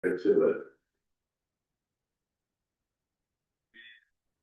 to it.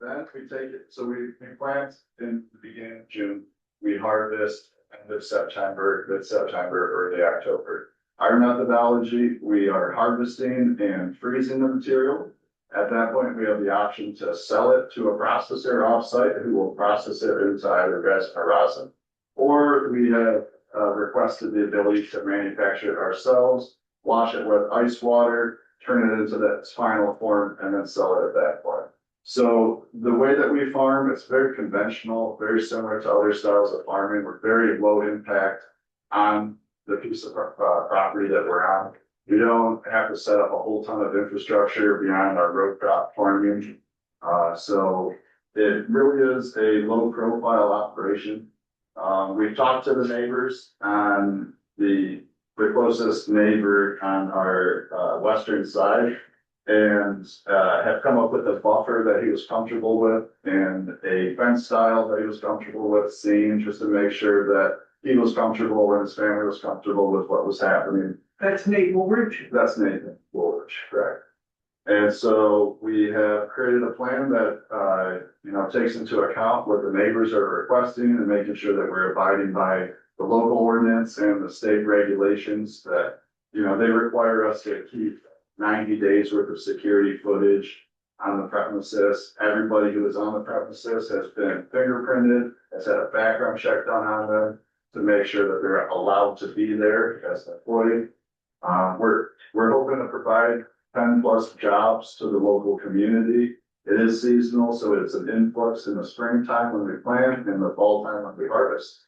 Then we take it, so we plant in the beginning of June, we harvest end of September, mid-September, early October. Our methodology, we are harvesting and freezing the material. At that point, we have the option to sell it to a processor offsite who will process it into either resin or rosin. Or we have requested the ability to manufacture it ourselves, wash it with ice water, turn it into that final form, and then sell it at that point. So the way that we farm, it's very conventional, very similar to other styles of farming. We're very low impact on the piece of property that we're on. We don't have to set up a whole ton of infrastructure beyond our row crop farming. So it really is a low profile operation. We've talked to the neighbors on the closest neighbor on our western side, and have come up with a buffer that he was comfortable with and a fence style that he was comfortable with seeing, just to make sure that he was comfortable and his family was comfortable with what was happening. That's Nate Woolridge? That's Nathan Woolridge, correct. And so we have created a plan that, takes into account what the neighbors are requesting and making sure that we're abiding by the local ordinance and the state regulations that, they require us to keep 90 days worth of security footage on the premises. Everybody who is on the premises has been fingerprinted, has had a background check done on them to make sure that they're allowed to be there as an employee. We're hoping to provide 10+ jobs to the local community. It is seasonal, so it's an influx in the springtime when we plant and the fall time when we harvest.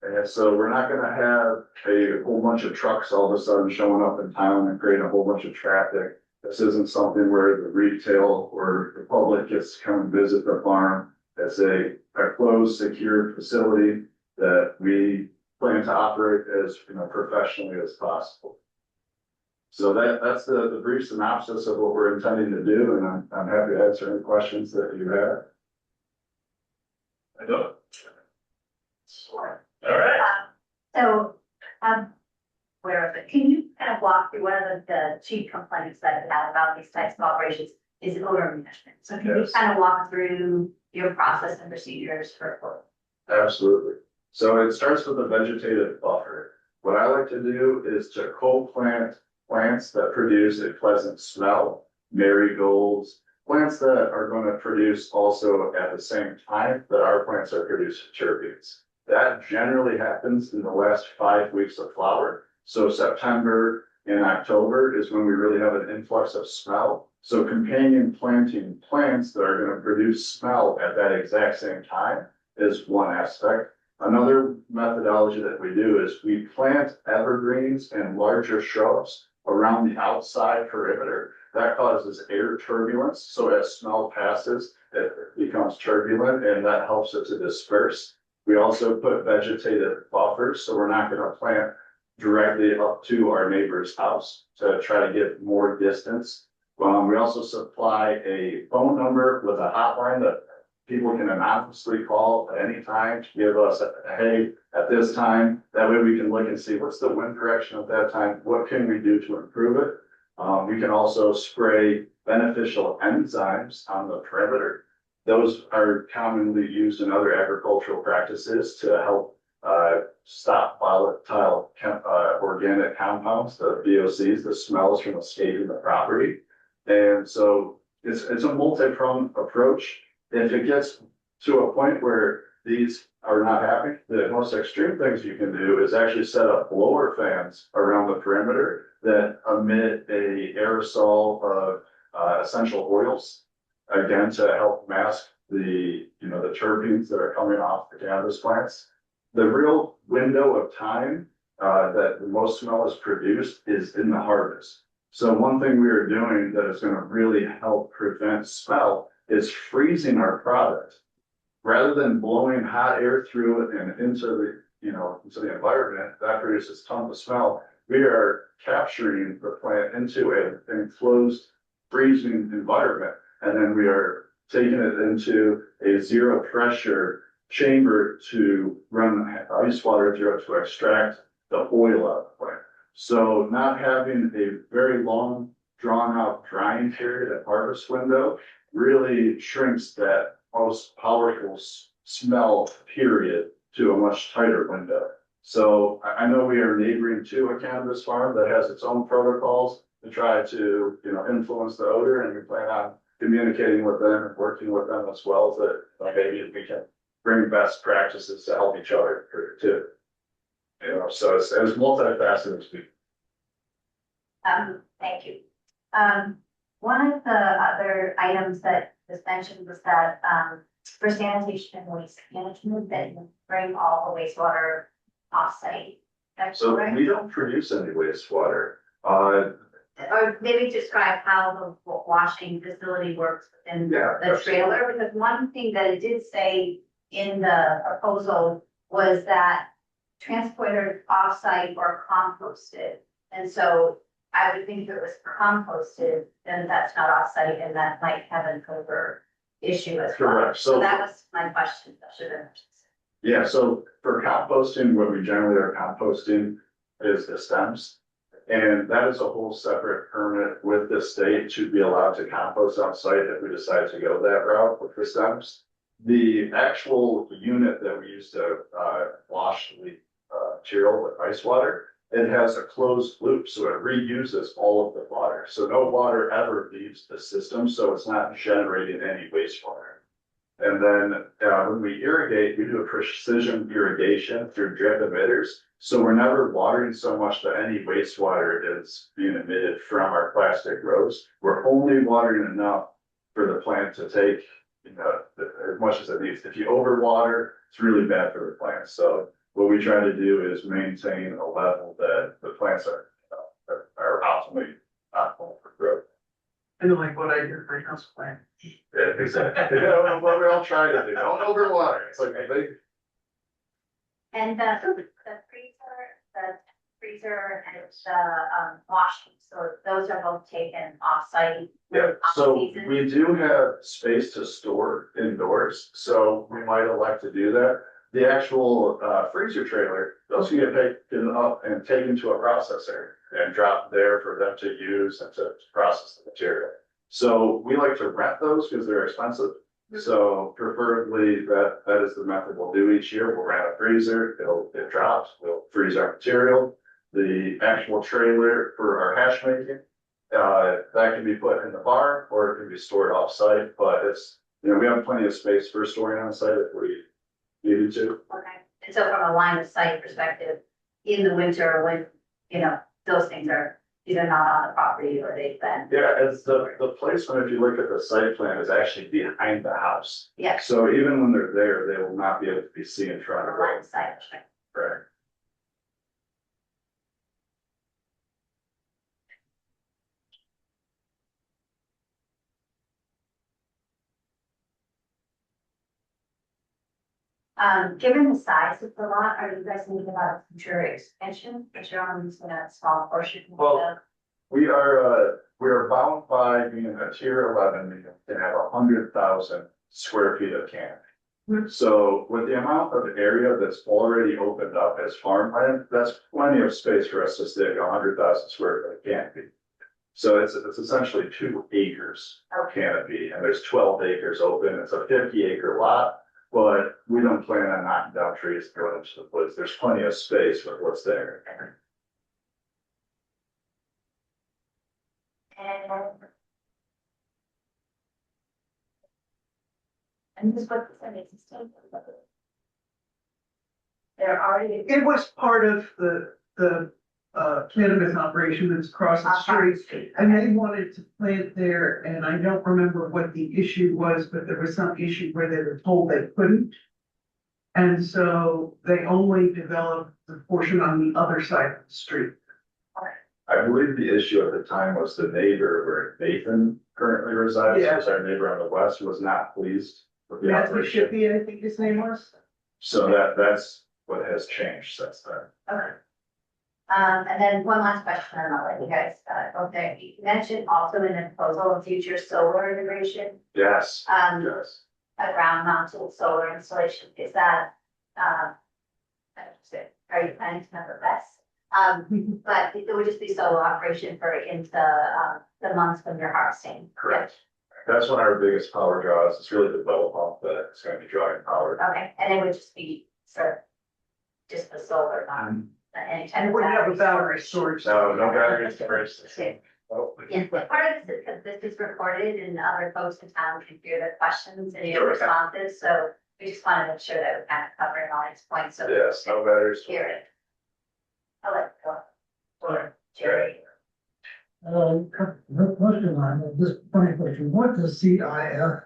And so we're not gonna have a whole bunch of trucks all of a sudden showing up in town and creating a whole bunch of traffic. This isn't something where the retail or the public gets to come and visit the farm. It's a closed, secure facility that we plan to operate as professionally as possible. So that's the brief synopsis of what we're intending to do, and I'm happy to answer any questions that you have. I don't. Sure. All right. So I'm aware of it. Can you kind of walk through one of the chief complaints that I've had about these types of operations is odor management? So can you kind of walk through your process and procedures for? Absolutely. So it starts with a vegetative buffer. What I like to do is to co-plant plants that produce a pleasant smell, marigolds, plants that are going to produce also at the same time that our plants are producing terpenes. That generally happens in the last 5 weeks of flower. So September and October is when we really have an influx of smell. So companion planting plants that are going to produce smell at that exact same time is one aspect. Another methodology that we do is we plant evergreens and larger shrubs around the outside perimeter. That causes air turbulence. So as smell passes, it becomes turbulent and that helps it to disperse. We also put vegetative buffers, so we're not going to plant directly up to our neighbor's house to try to get more distance. We also supply a phone number with a hotline that people can anonymously call at any time to give us a hey at this time. That way we can look and see what's the wind direction at that time. What can we do to improve it? We can also spray beneficial enzymes on the perimeter. Those are commonly used in other agricultural practices to help stop volatile organic compounds, the VOCs, the smells from escaping the property. And so it's a multi-pronged approach. If it gets to a point where these are not happening, the most extreme things you can do is actually set up blower fans around the perimeter that emit a aerosol of essential oils, again, to help mask the terpenes that are coming off the cannabis plants. The real window of time that the most smell is produced is in the harvest. So one thing we are doing that is going to really help prevent smell is freezing our product. Rather than blowing hot air through it and into the environment, that produces tons of smell. We are capturing the plant into an enclosed freezing environment, and then we are taking it into a zero pressure chamber to run ice water through it to extract the oil out of the plant. So not having a very long drawn out drying period and harvest window really shrinks that most powerful smell period to a much tighter window. So I know we are neighboring to a cannabis farm that has its own protocols to try to, influence the odor, and we plan on communicating with them and working with them as well to maybe we can bring best practices to help each other too. So it's as multifaceted as we. Thank you. One of the other items that was mentioned was that, for sanitation and waste management, that you bring all the wastewater off-site. That's So correct? we don't produce any wastewater. Or maybe describe how the washing facility works within Yeah, the trailer, because one thing that it did say in the proposal was that transported off-site or composted. And so I would think if it was composted, then that's not off-site, and that might have an over issue as well. Correct. So So that was my question, I should have. yeah, so for composting, what we generally are composting is the stems. And that is a whole separate permit with the state to be allowed to compost on site if we decide to go that route with the stems. The actual unit that we use to wash the material with ice water, it has a closed loop, so it reuses all of the water. So no water ever leaves the system, so it's not generating any wastewater. And then when we irrigate, we do a precision irrigation through drip emitters. So we're never watering so much that any wastewater is being emitted from our plastic rows. We're only watering enough for the plant to take, as much as it needs. If you overwater, it's really bad for the plant. So what we try to do is maintain a level that the plants are optimally optimal for growth. And like what I did for house plant. Yeah, exactly. What we all try to do, don't overwater. It's like a big. And the freezer and the washing, so those are both taken off-site. Yeah, so off-season. we do have space to store indoors, so we might elect to do that. The actual freezer trailer, those can get taken up and taken to a processor and dropped there for them to use and to process the material. So we like to rent those because they're expensive. So preferably that is the method we'll do each year. We'll rent a freezer, it drops, we'll freeze our material. The actual trailer for our hash making, that can be put in the barn or it can be stored off-site, but it's, we have plenty of space for storing on site if we needed to. Okay, and so from a line of sight perspective, in the winter, when, those things are either not on the property or they've been. Yeah, it's the placement, if you look at the site plan, is actually behind the house. Yeah. So even when they're there, they will not be able to be seen from the From a line road. of sight perspective. Right. Given the size of the lot, are you guys thinking about a future expansion, but you're only using a small portion of Well, we are bound by being a tier 11, we can have 100,000 square feet of canopy. Mhm. So with the amount of area that's already opened up as farmland, that's plenty of space for us to stick 100,000 square foot of canopy. So it's essentially 2 acres of canopy, and there's 12 acres open. It's a 50-acre lot. But we don't plan on knocking down trees and going into the woods. There's plenty of space with what's there. And this is what the existing. They're already. It was part of the cannabis operation that's across the street. And they wanted to plant there, and I don't remember what the issue was, but there was some issue where they were told they couldn't. And so they only developed the portion on the other side of the street. I believe the issue at the time was the neighbor where Nathan currently resides, Yeah. who's our neighbor on the west, was not pleased with the Matthew operation. Shippey, I think his name was. So that's what has changed since then. Okay. And then one last question, and I'll let you guys, go there. You mentioned also in the proposal of future solar integration, Yes, yes. a ground mounted solar installation. Is that, are you planning to have a BESS But it would just be solo operation for into, the months when you're harvesting. Correct. That's one of our biggest power draws. It's really the bell pump that's gonna be drawing power. Okay, and it would just be sort of just the solar, not any type And of. we have a battery storage. No battery storage. Okay. Oh, Yeah, part of this is because this is recorded and other folks in town can hear the questions and your Sure. responses, so we just wanted to make sure that we're kind of covering all these points, so. yes, no battery storage. Hear it. I'll let go. Or Jerry. No question on it, just funny question, what does CIF?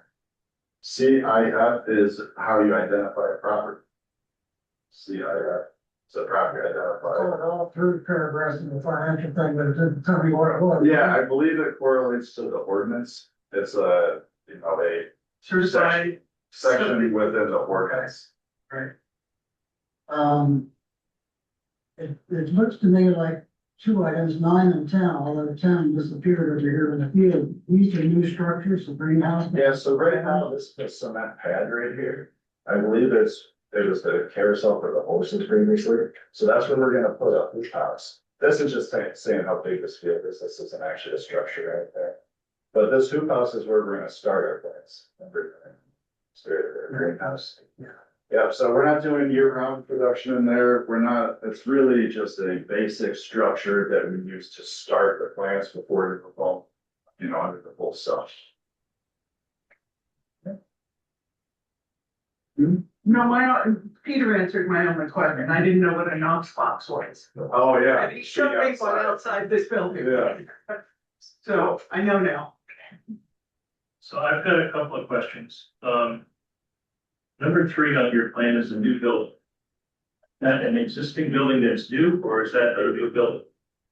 CIF is how you identify a property. CIF, it's a property identifier. All through paragraphs in the financial thing, but it didn't tell me what it was. Yeah, I believe it correlates to the ordinance. It's a, a Certified, section within the ordinance. It looks to me like two items, 9 and 10, although 10 disappeared over here in the field. These are new structures, the greenhouse. Yeah, so right now, this is a cement pad right here. I believe it was the carousel for the horses previously, so that's where we're gonna put up this house. This is just saying how big this field is. This isn't actually a structure right there. But this hoop house is where we're gonna start our plants. Start our greenhouse. Yeah, so we're not doing year-round production in there. We're not, it's really just a basic structure that we use to start the plants before we go, under the full stuff. no, Peter answered my only question. I didn't know what a Knox box was. Oh, yeah. And he showed me one outside this building. Yeah. So I know now. So I've got a couple of questions. Number 3 on your plan is a new building. That an existing building that's new, or is that a new building?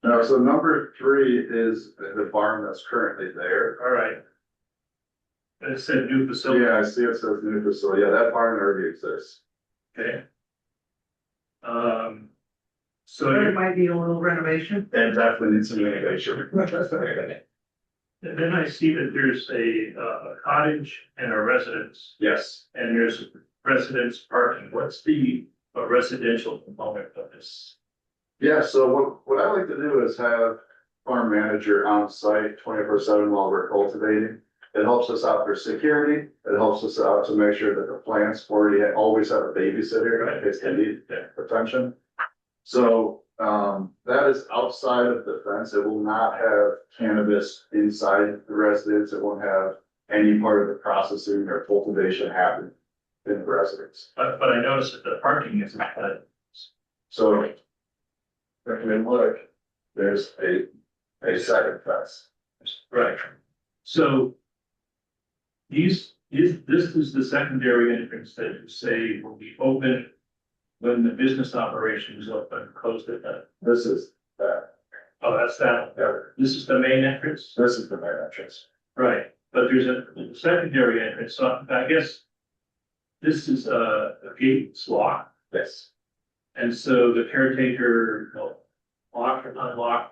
No, so number 3 is the farm that's currently there. All right. But it said new facility. Yeah, I see it says new facility. Yeah, that barn already exists. Okay. So There you're, might be a little renovation. And definitely needs some renovation. and then I see that there's a cottage and a residence, Yes. and there's residence parking. What's the residential component of this? Yeah, so what I like to do is have farm manager on site 24/7 while we're cultivating. It helps us out for security. It helps us out to make sure that the plants always have a babysitter in case they need attention. So, that is outside of the fence. It will not have cannabis inside the residence. It won't have any part of the processing or cultivation happen in the residence. But I noticed that the parking isn't cut. So, if we look, there's a second fence. Right. So this is the secondary entrance that you say will be open when the business operation is open, closed at night. This is that. Oh, that's that. Yeah, This is the main entrance? this is the main entrance. Right, but there's a secondary entrance, so I guess this is a gate lock, Yes. and so the caretaker will lock or unlock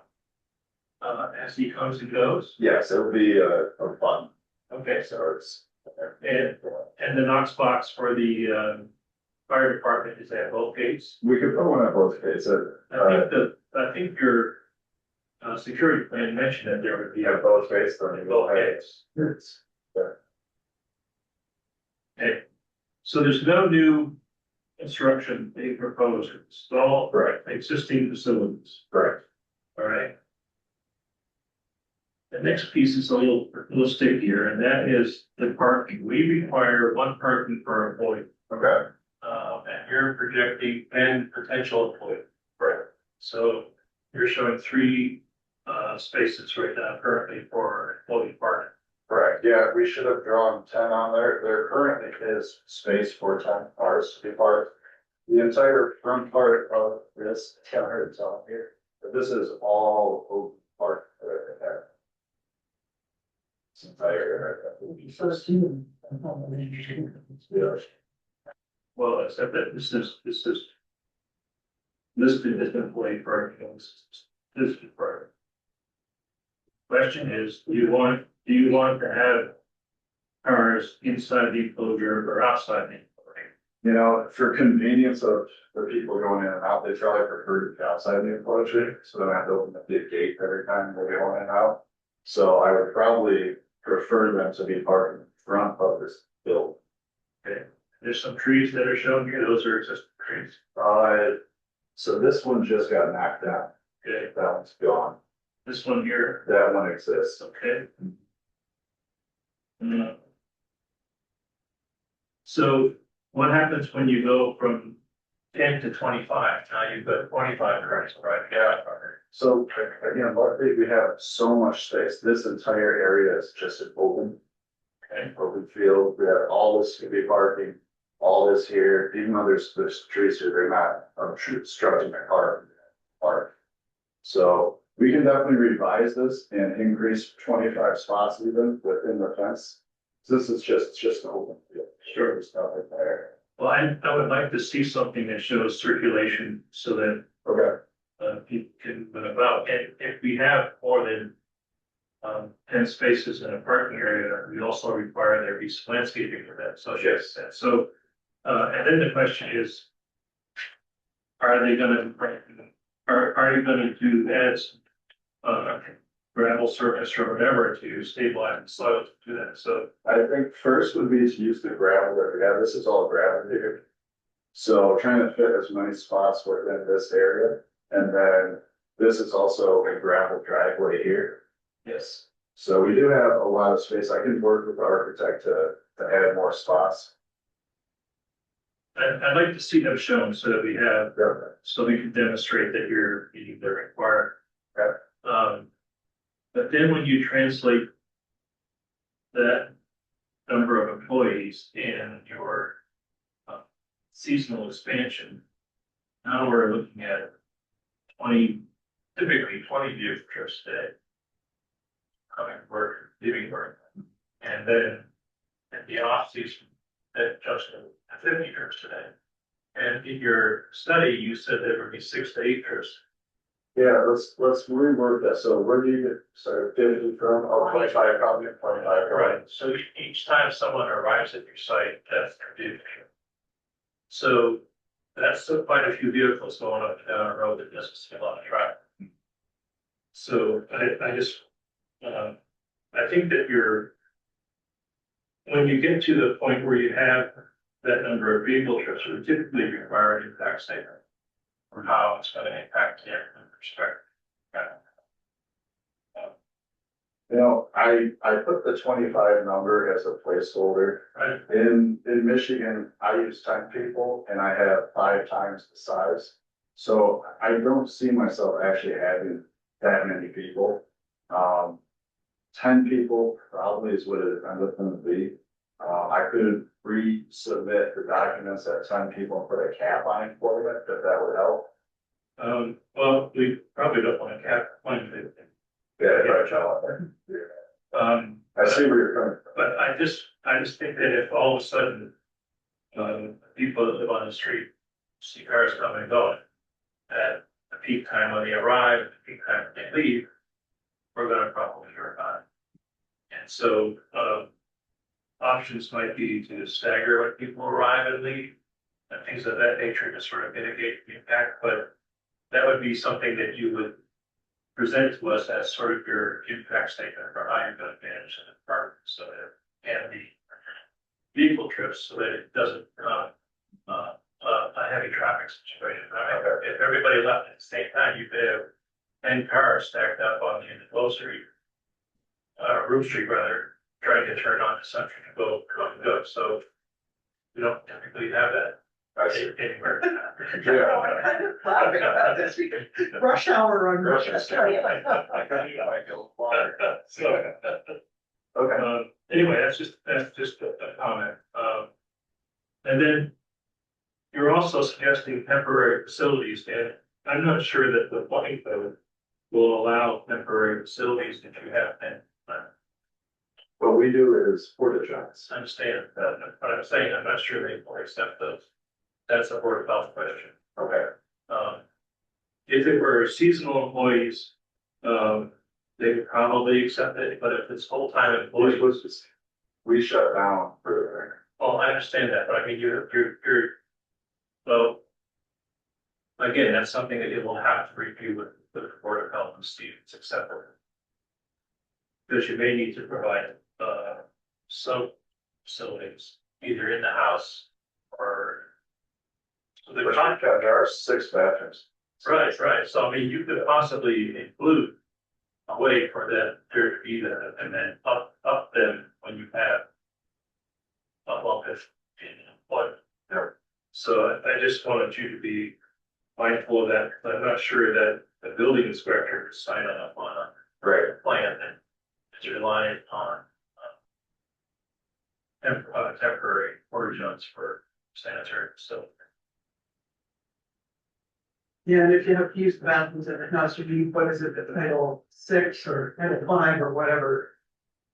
as he comes and goes. Yes, it'll be a fun. Okay, So it's. and the Knox box for the fire department is at both gates. We could put one at both cases. I think your security plan mentioned that there would be At both cases, then you will both have. gates. It's. Okay, so there's no new construction being proposed, it's all Right, existing facilities, correct. all right? The next piece is a little stickier, and that is the parking. We require 1 parking per employee, Okay. and you're projecting 10 potential employees. Right. So you're showing 3 spaces right now currently for employee parking. Correct. Yeah, we should have drawn 10 on there. There currently is space for 10 cars to be parked. The entire front part of this counter is on here, but this is all open park right there. This entire area. So it's even. Yeah. Well, except that this is listed as employee parking, this is parking. Question is, do you want to have cars inside the enclosure or outside the enclosure? You know, for convenience of the people going in and out, they probably prefer to be outside the enclosure, so they don't have to open the big gate every time they go in and out. So I would probably prefer them to be parked in front of this building. Okay, there's some trees that are shown here, those are existing trees. So this one just got knocked down. Okay, That one's gone. this one here, That one exists. okay. So what happens when you go from 10 to 25? Now you've got 25 cars, right? Yeah. So again, luckily we have so much space. This entire area is just an open field. We have all this to be parking, all this here, even though there's trees here, they're not obstructing my car. Park. So we can definitely revise this and increase 25 spots even within the fence. This is just an open field. Sure. There's nothing there. Well, I would like to see something that shows circulation so that Okay. people can move about. And if we have more than 10 spaces in a parking area, we also require there be some landscaping for that. So yes, so, and then the question is, are you gonna do as gravel surface or whatever to stabilize the soil to do that? So, I think first would be to use the gravel that we have. This is all gravel here. So trying to fit as many spots within this area. And then this is also a gravel driveway here. yes, So we do have a lot of space. I can work with the architect to add more spots. I'd like to see them shown so that we have, Okay. so we can demonstrate that you're meeting the required. Okay. But then when you translate that number of employees in your seasonal expansion, now we're looking at 20, typically 20 vehicle trips a day. Coming to work, leaving work, and then in the off season, that jumps to 50 trips a day. And in your study, you said there would be 6 to 8 trips. Yeah, let's rework that. So where do you get, so 50 from, oh, 25, probably 25, right? So each time someone arrives at your site, that's their vehicle. So that's quite a few vehicles going up and down a road that doesn't see a lot of traffic. So I think that when you get to the point where you have that number of vehicle trips, we typically require an impact statement for how it's going to impact the perspective. You know, I put the 25 number as a placeholder. Right. In Michigan, I use 10 people and I have 5 times the size. So I don't see myself actually having that many people. 10 people probably is what it ended up going to be. I could resubmit the documents at 10 people and put a cap on it for it, if that would help. Well, we probably don't want to cap one. Yeah, right, John. I see where you're coming from. But I just think that if all of a sudden, people that live on the street see cars coming and going, at the peak time when they arrive, at the peak time when they leave, we're gonna probably hear about it. And so, options might be to stagger when people arrive and leave, and things of that nature to sort of mitigate the impact, but that would be something that you would present to us as sort of your impact statement for how you're going to manage the department, so that, and the vehicle trips, so that it doesn't become a heavy traffic situation. I mean, if everybody left at the same time, you could have 10 cars stacked up on the end of Low Street, Root Street rather, trying to turn on the Central to go, come and go. So we don't typically have that anywhere. Laughing about this, rush hour on rush hour. So, Okay. anyway, that's just a comment. And then you're also suggesting temporary facilities, and I'm not sure that the planning code will allow temporary facilities if you have them. What we do is porta johns. I understand that, but I'm saying I'm not sure they will accept those. That's a board of health question. Okay. If it were seasonal employees, they would probably accept it, but if it's full-time employees, We shut down for Well, I understand that, but I mean, well, again, that's something that you will have to review with the Board of Health and see if it's acceptable. Because you may need to provide, some facilities, either in the house or. So There are 6 bathrooms. Right, right, so I mean, you could possibly include a way for that there to be that, and then up them when you have a bump in what. So I just wanted you to be mindful of that, because I'm not sure that the building inspector is signing up on a Right. plan that is relying on temporary ordinance for sanitary facilities. Yeah, and if you have to use the bathrooms in the house, you need, what is it, the Title 6 or Title 5 or whatever.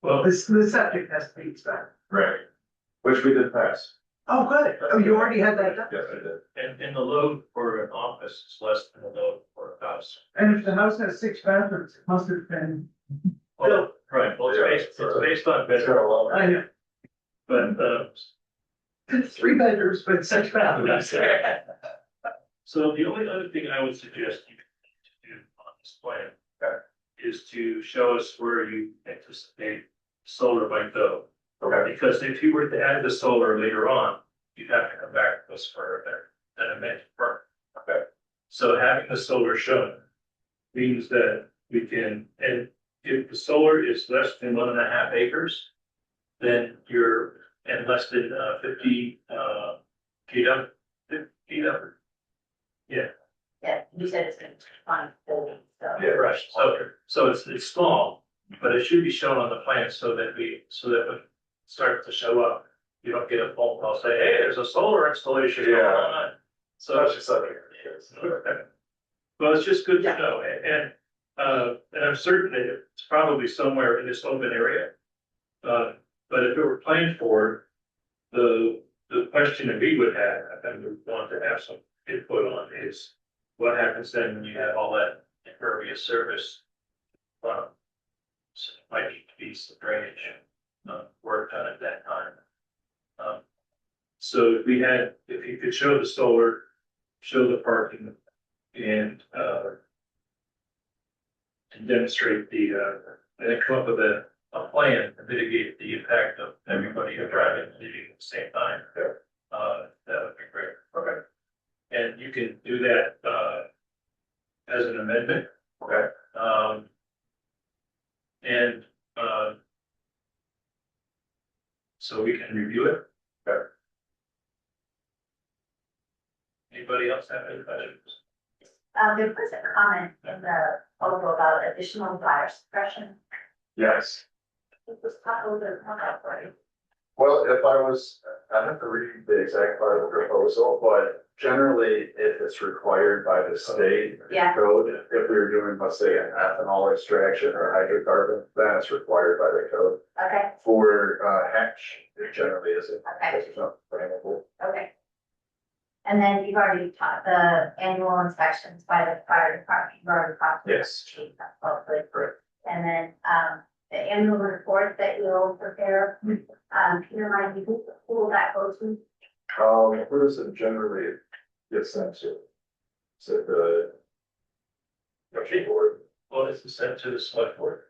Well, The septic has to be inspected. Right. Which we did pass. Oh, good. Oh, you already had that done? Yes, I did. and the load for an office is less than the load for a house. And if the house has 6 bathrooms, it must have been, Well, right, well, it's based on It's got better, a lot. I know, but, 3 bedrooms, but 6 bathrooms. so the only other thing I would suggest you do on this plan is to show us where you anticipate solar might go. Okay. Because if you were to add the solar later on, you'd have to come back to us for an amended permit. Okay. So having the solar shown means that we can, and if the solar is less than 1.5 acres, then you're, and less than 50 feet up. Yeah, Yeah, you said it's gonna find building, so. Yeah. right, so it's small, but it should be shown on the plan so that when it starts to show up, you don't get a phone call say, hey, there's a solar installation going Yeah. on. So That's just something. okay. Well, it's just good to know, and I'm certain that it's probably somewhere in this open area. But if it were planned for, the question that we would have, and we want to have some input on is, what happens then when you have all that impervious surface? So it might need to be some drainage, work done at that time. So if you could show the solar, show the parking, and demonstrate and come up with a plan to mitigate the impact of everybody driving and leaving at the same time. That would be great. Okay. And you can do that as an amendment. Okay. And so we can review it. Okay. Anybody else have any questions? There was a comment in the article about additional fire suppression. Yes. Let's talk a little bit more about that. Well, I have to read the exact part of the proposal, but generally, if it's required by the state Yeah. code, if we were doing, let's say, an ethanol extraction or hydrocarbon, then it's required by the code. Okay, For hatch, it generally isn't. Okay. It's not flammable. okay. And then you've already taught the annual inspections by the fire department, you've already talked. to the Yes. chief, that's all good. Correct. And then, the annual report that you'll prepare, can you remind me who will that go to? Where does it generally get sent to? Is it the board? Well, it's sent to the select board.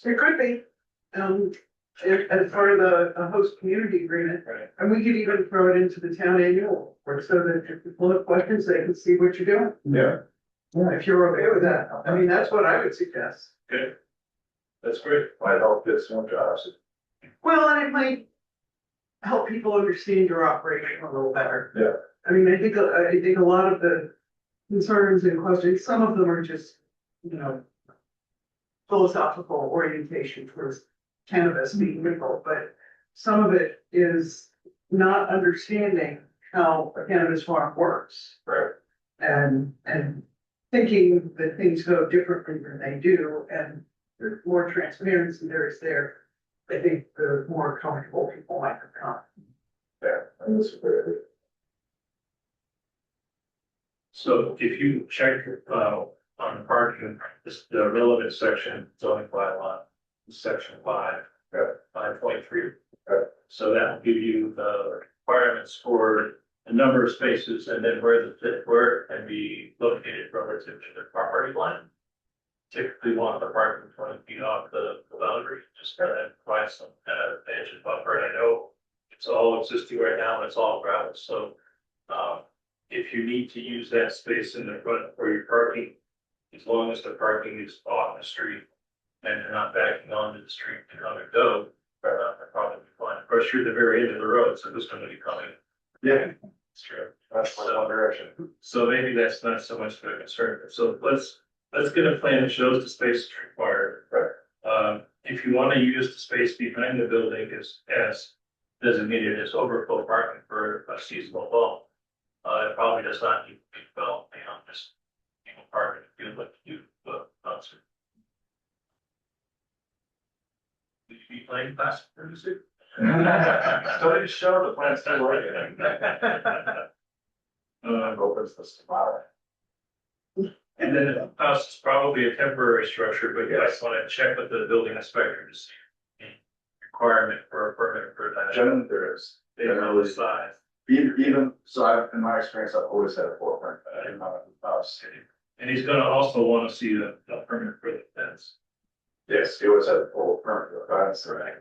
It could be, as part of the host community agreement, Right. and we could even throw it into the town annual, or so that if people have questions, they can see what you're doing. Yeah. If you're okay with that, I mean, that's what I would suggest. Good. That's great. Might help get some jobs. Well, and it might help people understand your operation a little better. Yeah. I mean, I think a lot of the concerns and questions, some of them are just, philosophical orientation towards cannabis being legal, but some of it is not understanding how a cannabis farm works. Right. And thinking that things go differently than they do, and the more transparency there is there, I think the more comfortable people might become. Yeah. That's very. So if you check on the parking, the relevant section, zoning bylaw, section 5, 5.3, Right. So that will give you the requirements for the number of spaces and then where it can be located relative to the property line. Typically want the parking 20 feet off the boundary, just kind of provide some kind of edge and buffer. And I know it's all existing right now and it's all gravel, so if you need to use that space in the front for your parking, as long as the parking is off the street and they're not backing onto the street to come and go, they're probably be fine. Of course, you're at the very end of the road, so who's going to be coming? Yeah, It's true. that's one direction. So maybe that's not so much of a concern. So let's get a plan that shows the space is required. Right. If you want to use the space behind the building as designated as overflow parking for a seasonal bulk, it probably does not need to be developed beyond just people parking if you'd like to do the concert. Would you be playing classic music? Studies show the plants do like it. Opens this tomorrow. And then the house is probably a temporary structure, but you guys want to check with the building inspector to see the requirement for a permit for that. Generally, there is. They know the size. Even, so in my experience, I've always had a 4 in my house. And he's gonna also want to see the permit for the fence. Yes, he always had a full permit, that's right.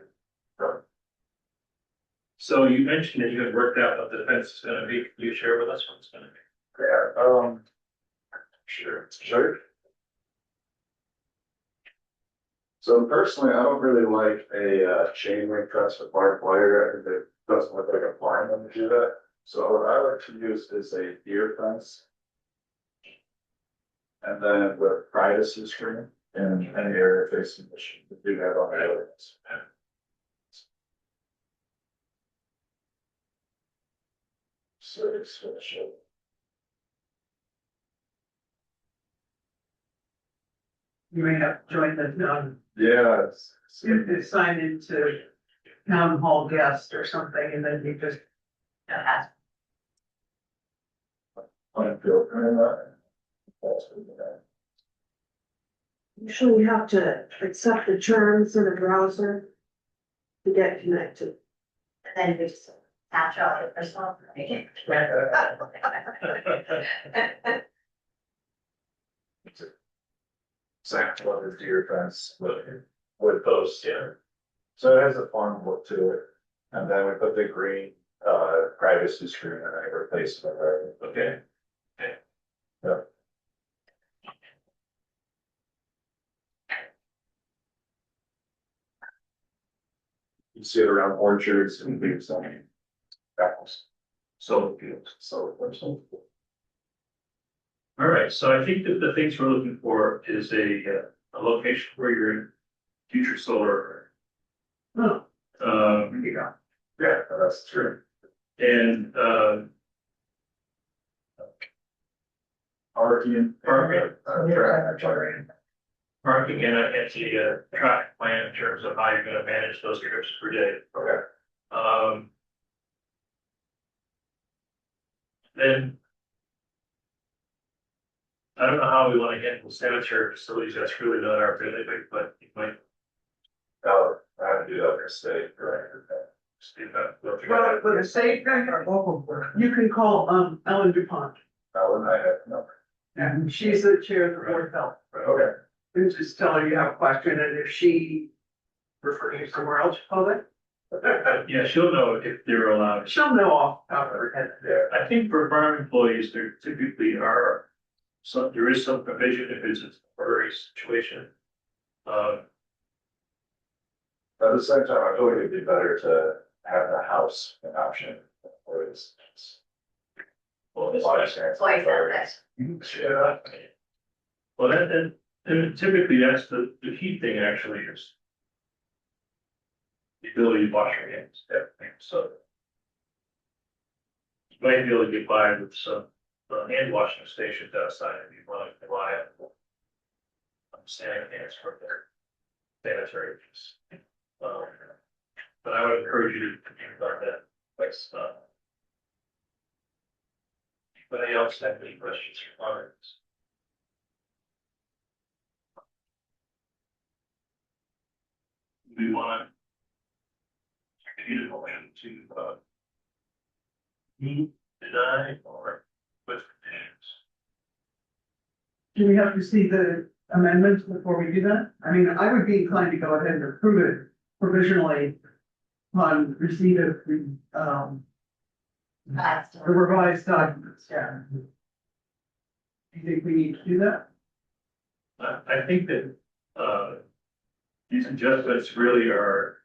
So you mentioned that you had worked out what the fence is gonna be. Can you share with us what it's gonna be? Yeah, sure. So personally, I don't really like a chain link fence with barbed wire. I think it doesn't look like a blind when you do that. So what I like to use is a deer fence. And then with privacy screen and any area facing the machine, we do that on the areas. So it's gonna show. You may have to join the, Yeah, it's sign into town hall guest or something, and then you just ask. Plainfield, that's what we got. Usually you have to accept the terms in the browser to get connected. And then we just attach all your personal information. Exactly what the deer fence would post, yeah. So it has a farm look to it, and then we put the green privacy screen and I replace it, right? Okay. Yeah. You see it around orchards and leaves on apples. So, all right, so I think that the things we're looking for is a location where you're in future solar. Oh. Um, there you go. Yeah, that's true. and, Parking. Parking. Traffic. parking and a traffic plan in terms of how you're gonna manage those trips per day. Okay. Then I don't know how we want to handle sanitary facilities, that's really not our bailiwick, but you might. I have to do that for state, right? See that. Well, with a state bank or local board, you can call, Ellen DuPont, Ellen, I have no. and she's the chair of the board of health. Okay. And just tell her you have a question, and if she refers you somewhere else, call it. Yeah, she'll know if they're allowed. She'll know off the top of her head. Yeah. I think for farm employees, there typically are there is some provision if it's a temporary situation. But at the same time, I feel like it'd be better to have the house an option. Or it's. Well, it's Voice that. Yeah. Well, and typically that's the key thing actually is the ability to wash your hands, everything, so. You might be able to get by with some hand washing stations outside if you want to rely on hands for their sanitary use. But I would encourage you to think about that, like, anybody else have any questions or comments? We want to you need a motion to, move, deny, or with conditions. Do we have to see the amendments before we do that? I mean, I would be inclined to go ahead and approve it provisionally on receipt of That's the revised documents, yeah. Do you think we need to do that? I think that, these adjustments really are,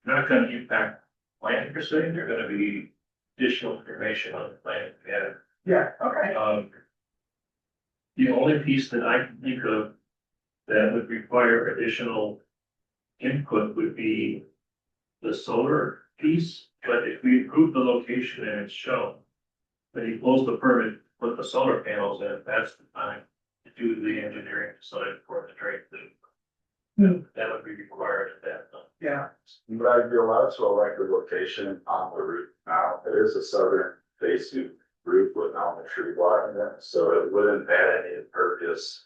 not gonna impact plan per se, they're gonna be additional information on the plan. Yeah. Yeah, okay. The only piece that I can think of that would require additional input would be the solar piece, but if we approve the location and it's shown, when he pulls the permit, put the solar panels in, that's the time to do the engineering design for the drain loop. That would be required at that time. Yeah, But I'd be allowed to elect the location on the roof now. It is a southern facing roof with mountain tree blocking it, so it wouldn't add any impervious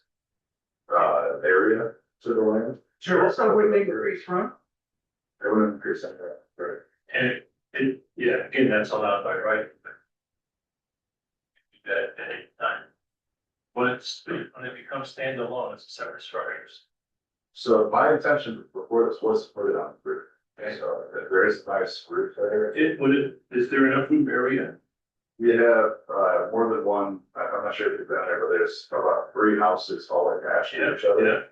area to the land. sure. So would make increase from, It wouldn't increase that, right? And yeah, again, that's allowed by right. Do that at any time. When it becomes standalone, it's a separate structures. So my intention before this was to put it on the roof. So if there is a nice roof there. Is there enough room area? We have more than one, I'm not sure if you've been there, but there's about 3 houses all attached to each other.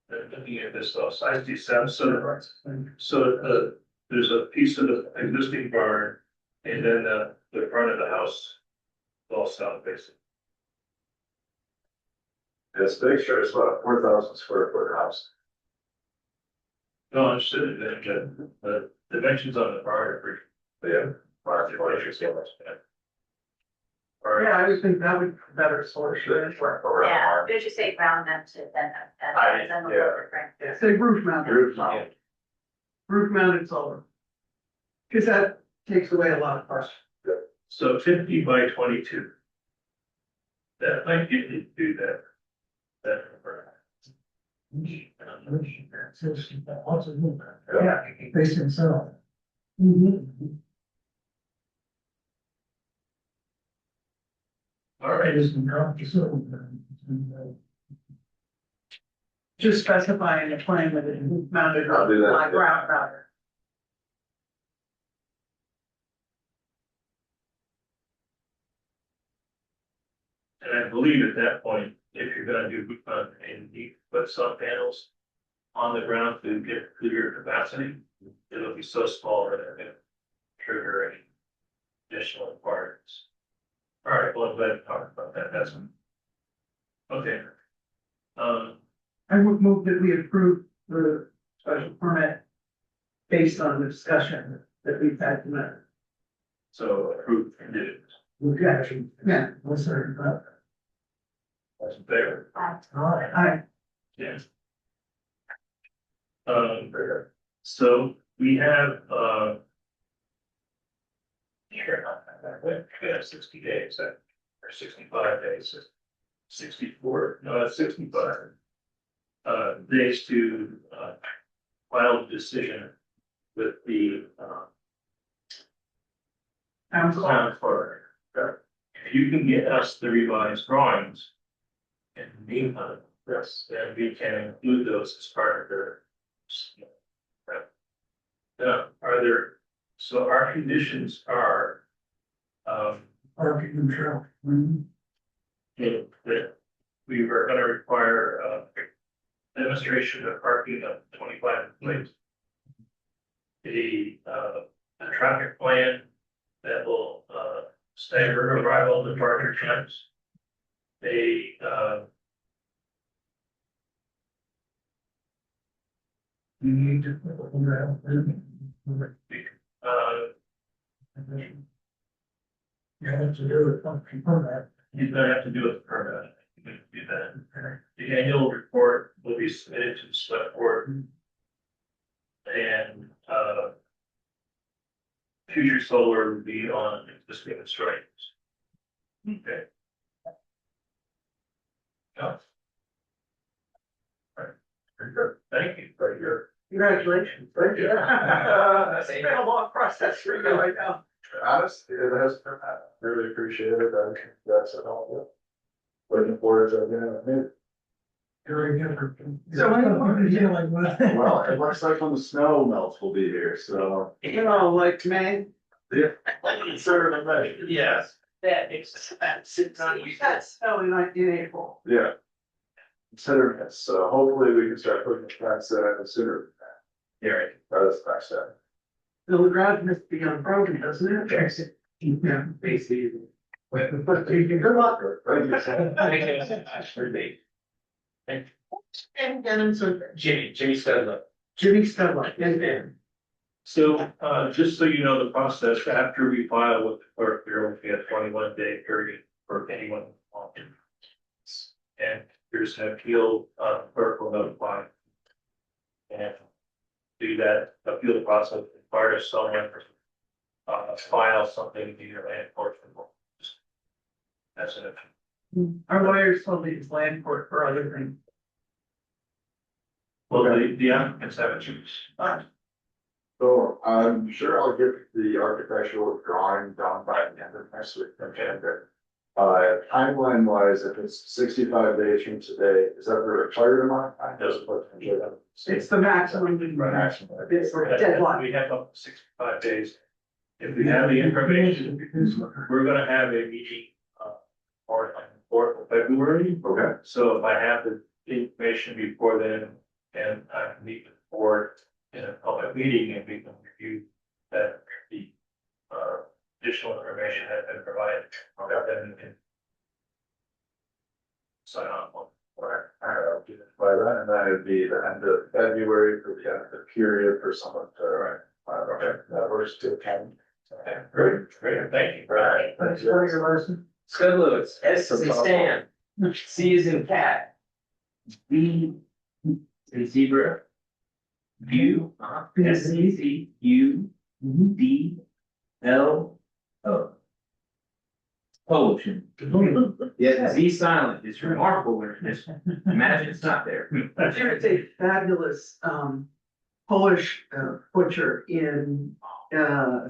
Looking at this, size D7, so there's a piece of the existing barn, and then the front of the house, is all south facing. It's big, sure, it's about a 4,000 square foot house. No, I'm sure that the dimensions on the barn are pretty. Yeah. yeah, I would think that would be better solution. Yeah, did you say ground mounted, then, then the yeah. lower frame? Yeah, say roof mounted. Roof mounted. Roof mounted solar. Cause that takes away a lot of cost. So 50 by 22. That might get you to do that. Lots of room. Yeah. Facing south. All right, It is in competition. Just specifying a plan with it mounted I'll do that. like ground mounted. and I believe at that point, if you're gonna do, and you put some panels on the ground to get clear capacity, it'll be so small that it won't trigger any additional requirements. All right, well, I'm glad to talk about that, that's. Okay. I would move that we approve the special permit based on the discussion that we've had tonight. So approved conditions, Yeah, What's that? that's in favor, I, yes. So we have, here, we have 60 days, or 65 days, 64, no, that's 65. Days to, file a decision with the, I'm sorry. town clerk. If you can get us the revised drawings in the meantime, Yes. then we can include those as part of their. Are there, so our conditions are, Parking and trail. that we were gonna require, demonstration of parking of 25 places. A traffic plan that will, stagger arrival and departure times. You need to. You have to do it, confirm that. He's gonna have to do a permit. He's gonna do that. The annual report will be submitted to the select board. And, future solar will be on existing constraints. Okay. Yeah. All right, very good, thank you. Congratulations. Thank you. It's been a long process for you, I know. Honestly, it has, I really appreciate it, that's it all. Looking forward to it. Very good. So I don't want to feel like what? Well, it looks like when the snow melts, we'll be here, so. Like May. Yeah. Sort of, Yes. That makes sense. It's not. We had snow in April. yeah. Consider it, so hopefully we can start putting the plants in sooner. Gary. That's next step. The ground must be unbroken, doesn't it? Yes. Yeah. Basically. Good luck. Thank you. And then so Jimmy Studley. Jimmy Studley, and then. So, just so you know, the process, after we file with the clerk, there will be a 21-day period for anyone who wants to. And there's an appeal, clerk will notify. And do that appeal process requires someone, file something in your land enforcement. That's it. Our lawyers told me it's land court for other things. Well, the applicants have a choice. So I'm sure I'll get the architectural drawing done by the end of next week. Okay, good. Timeline wise, if it's 65 days from today, is that the required amount? I just put. It's the maximum. Maximum. It's deadline. We have up to 65 days. If we have the information, we're gonna have a meeting, on the 4th of February. Okay, So if I have the information before then, and I can meet with the board in a public meeting and we can review that the additional information has been provided. Then we can sign off on. I'll do it by then, and then it'd be the end of February for the end of the period for someone to, okay, that works too. Okay, great, thank you. Right. Thanks for your lesson. Scud Lewis, S is in Stan, C is in cat, B is in zebra, U, S E Z, U, D, L, O. Potion. Yeah, Z silent. It's remarkable when it's, imagine it's not there. There is a fabulous, Polish butcher in,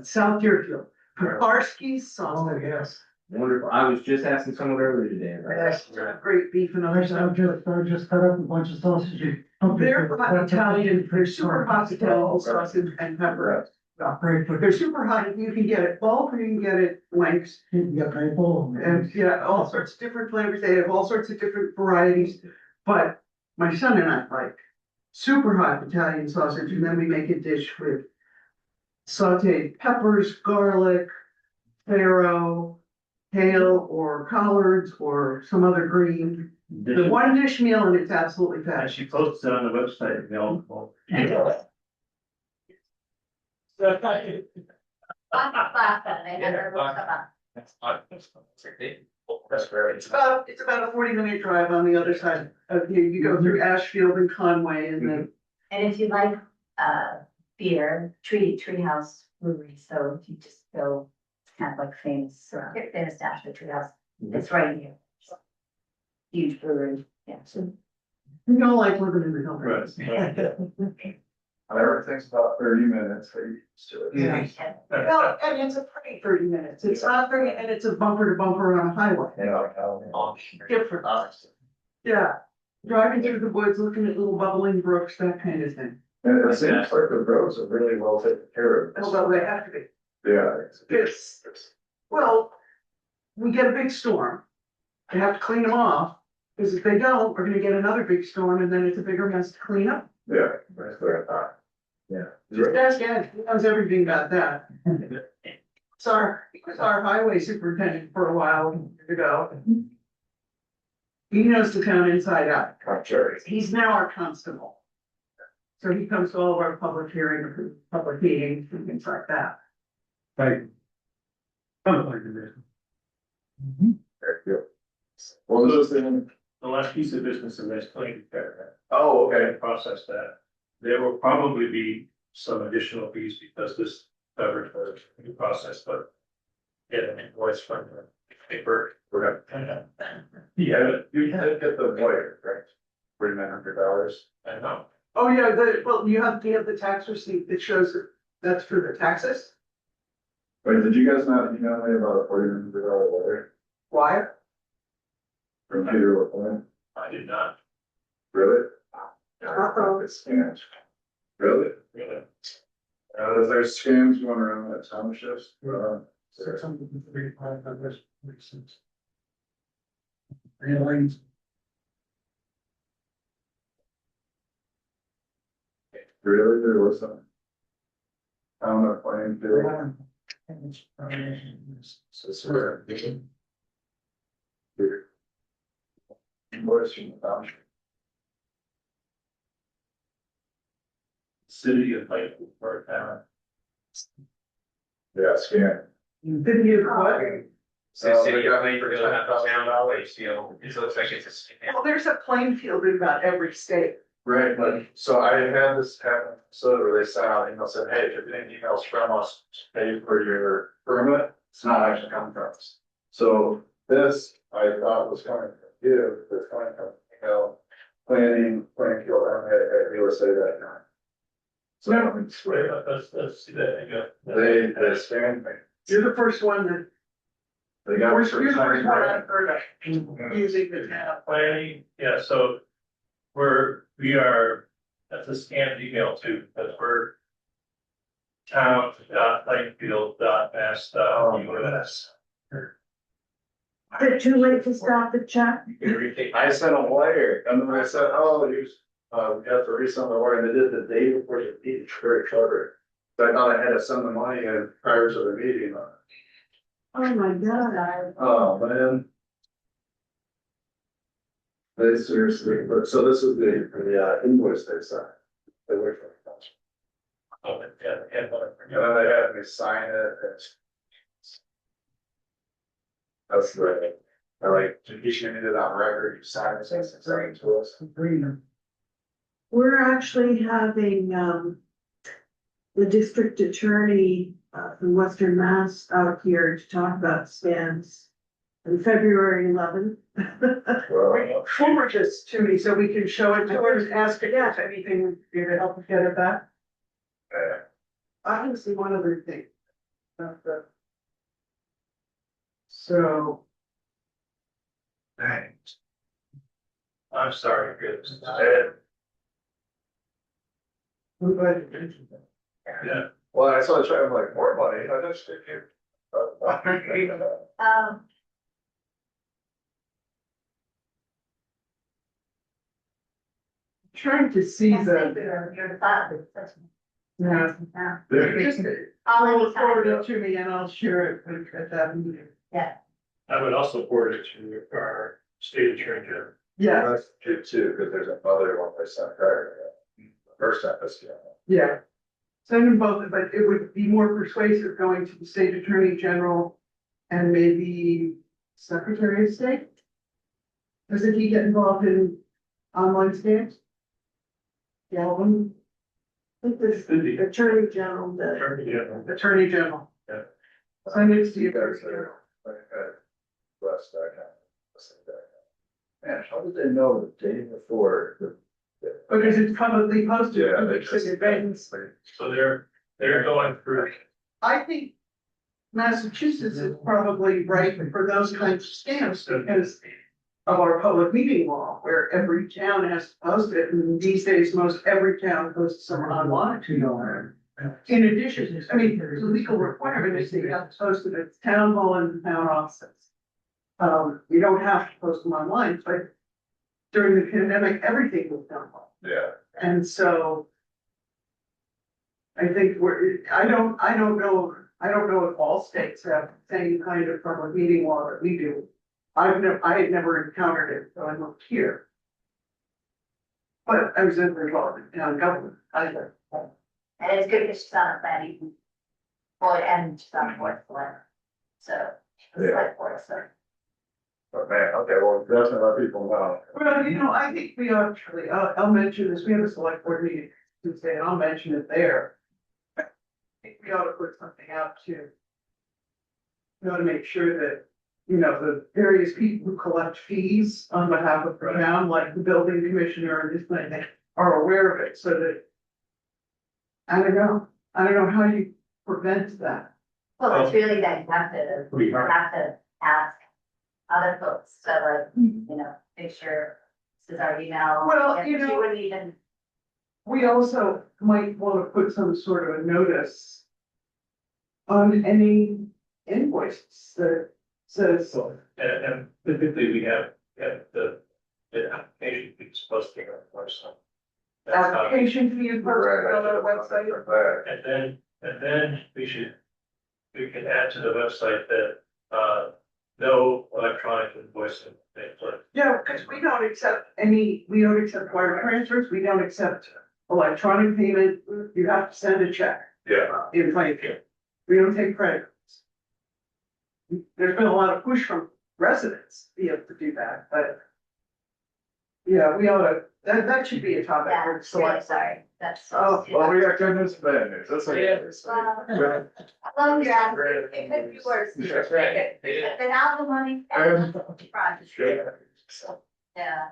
South Deerfield. Pekarski's sausage. Yes. Wonderful. I was just asking someone earlier today. about that. Great beef and other stuff. I just cut up a bunch of sausages. They're hot Italian, they're super hot Italian sausage and pepper. Great, but They're super hot, you can get it bulk or you can get it lengths, you get maple. and yeah, all sorts of different flavors, they have all sorts of different varieties. But my son and I like super hot Italian sausage, and then we make a dish with sauteed peppers, garlic, farro, kale, or collards, or some other green. The one dish meal, and it's absolutely And fabulous. she posted it on the website, available. Lots of class, and they never looked up. That's very. It's about a 40-minute drive on the other side of here. You go through Ashfield and Conway, and then And if you like, beer, Treehouse Brewery, so if you just go, it's kind of like famous Ashford Treehouse, it's right here. Huge brewery, yeah. you don't like living in the country. Right. Everything's about 30 minutes, so you used to it. Yeah. Well, and it's a pretty 30 minutes. It's not 30, and it's a bumper to bumper on a highway. Different. Yeah, driving through the woods, looking at little bubbling brooks, that kind of thing. And it seems like the roads are really well taken care of. Although they have to be. Yeah. It's, well, we get a big storm. They have to clean them off, because if they don't, we're gonna get another big storm, and then it's a bigger mess to clean up. Yeah, that's what I thought. Yeah. Just ask Ed, he knows everything about that. He was our highway superintendent for a while years ago. He knows the town inside out. I'm sure. He's now our constable. So he comes to all of our public hearings, public meetings and things like that. Thank you. Very good. What was this thing? The last piece of business is this claim, Oh, okay. process that. There will probably be some additional fees because this covers the process, but get an invoice from the paper. Okay. Yeah, You had to get the lawyer, right? $4,900. I know. Oh, yeah, well, you have the tax receipt that shows that that's for the taxes. Wait, did you guys not email me about a $4,100 letter Why? from Peter LaPointe? I did not, Really? Uh-oh. It's scams. Really? really. There's scams going around at townships. 635, that was 46. Airlines. Really, there was some. Town of Plainfield. So it's where. Invoice from the township. City of Plainfield for a town. Yeah, scam. Didn't you what? So city they of got me Plainfield, for not the town of $10,000. Plainfield, it looks like it's a scam. Well, there's a Plainfield in about every state. Right, but, so I had this happen, so where they sent out email said, hey, if you're getting emails from us, pay for your permit, it's not actually coming from us. So this, I thought was coming from you, but it's coming from, planning, Plainfield, and they were say that now. So Wait, let's see that again. they scammed me. You're the first one that, They got. you're the first one I've heard of using the tab. Planning, yeah, so that's a scanned email too, because we're town.plainfield.mass.us. Is it too late to stop the check? Everything, I sent a wire, and then I said, oh, we have to resend the wire, and they did the day before the meeting, it's very clever. So I thought I had to send the money in prior to the meeting. Oh, my God. Oh, man. They seriously, but so this is the invoice they sent. They work for the council. And then they had me sign it. That's the, I like, you should need it on record, you sign it, send it to us. We're actually having, the district attorney, from Western Mass out here to talk about scams on February 11th. Well, Forward this to me so we can show it to her and ask her if anything would be to help us get it back. I can see one other thing. So, thanks. I'm sorry, goodness. I'm glad you mentioned that. Yeah, well, I saw a try, I'm like, more money, I just did you. Trying to see the, You're the thought, that's. yeah, just All forward anytime. it to me and I'll share it at that meeting. I would also forward it to our state attorney general. Yeah, That's good too, because there's another one they sent prior to that. The first time this year. yeah. Send them both, but it would be more persuasive going to the state attorney general and maybe secretary of state. Doesn't he get involved in online scams? Yeah, one I think the Could be. attorney general does. Attorney general. attorney general. Yeah. Send it to you. There's West, man, how did they know the day before? Because it's publicly posted. Yeah, they It's just. an event. So they're going through, I think Massachusetts is probably right for those kinds of scams because of our public meeting law, where every town has to post it, and these days, most every town posts somewhere online. In addition, I mean, the legal requirement is that you have to post it at the town hall and the town offices. You don't have to post them online, but during the pandemic, everything was done online. Yeah. And so I think I don't know if all states have the same kind of public meeting law that we do. I had never encountered it, so I'm not here. But I was involved in town government, either. And it's good because she's on a planning board and she's on the board for it. So, it's like board, so. But man, okay, well, definitely let people know. Well, I think we actually, I'll mention this, we have a select board meeting Tuesday, and I'll mention it there. I think we ought to put something out too. We ought to make sure that, the various people who collect fees on behalf of the town, like the building commissioner and this kind of thing, are aware of it, so that. I don't know how you prevent that. Well, it's really that you have to, Pretty you hard. have to ask other folks, so like, you know, make sure this is our email. Well, and you she know- wouldn't even, We also might want to put some sort of a notice on any invoices that says, So, and typically we have the application fee is supposed to be on the website. That's how- application fee is posted on the website. And then we can add to the website that, no electronic invoicing. Yeah, because we don't accept wire transfers, we don't accept electronic payment, you have to send a check Yeah, in Plainfield. We don't take credit cards. There's been a lot of push from residents to be able to do that, but. Yeah, we ought to, that should be a topic yeah, for the really select. sorry, that's. Oh, well, we got good news and bad news, that's like. Well, Well, you're asking, it could be worse. That's right. Yeah. Been out of the money and the project, yeah.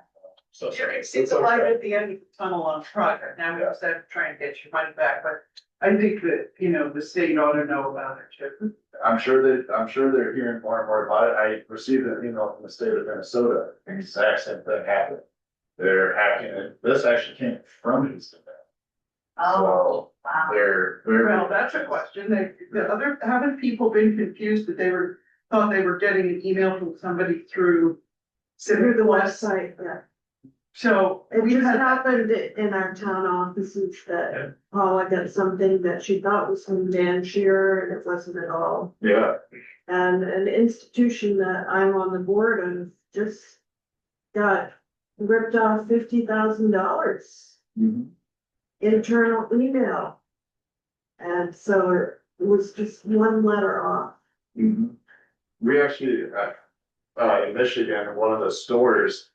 So, It's a light at the end of the tunnel on the project, now we just have to try and get your money back, but I think that, the state ought to know about it too. I'm sure they're hearing more and more about it. I received an email from the state of Minnesota, the exact same thing happened. They're hacking it. This actually came from Houston. Oh, wow. They're, Well, that's a question, haven't people been confused that thought they were getting an email from somebody through Through the website? website, yeah. So It we just had, happened in our town offices that Paula got something that she thought was from Dan Shearer and it wasn't at all. yeah, And an institution that I'm on the board of just got ripped off $50,000 mhm. internal email. And so it was just one letter off. Mhm. We actually, in Michigan, one of the stores,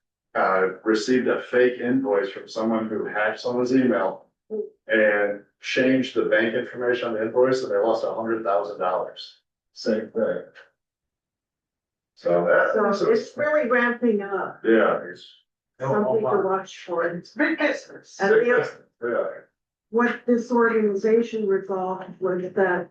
received a fake invoice from someone who hacked someone's email and changed the bank information on the invoice and they lost $100,000. Same thing. So it's really ramping up, Yeah. something to watch for. it's big business. And Yeah. what this organization resolved was that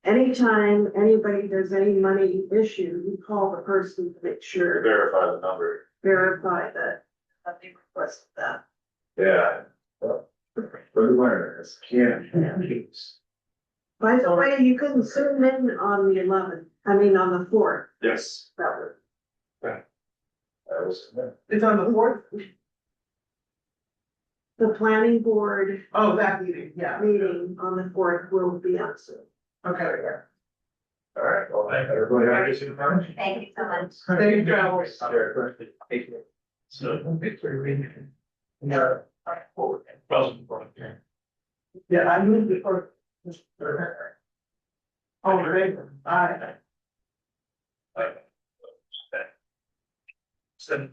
anytime anybody does any money issue, you call the person to make sure, Verify the number. verify that they requested that. Yeah. Good learners. Yeah. By the way, you can zoom in on the 11th, on the 4th. Yes. That was That was. It's on the fourth, the planning board oh, that meeting, yeah, meeting on the 4th will be on Zoom. okay. All right, well, everybody have a good time. Thank you so much. Safe travels. Thank you. So. No. Yeah, I moved it for. Oh, great, aye. So,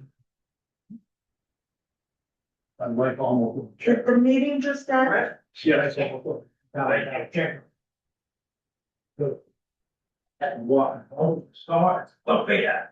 I'm like almost. Did the meeting just end? yeah, I think. What, start. Oh, yeah.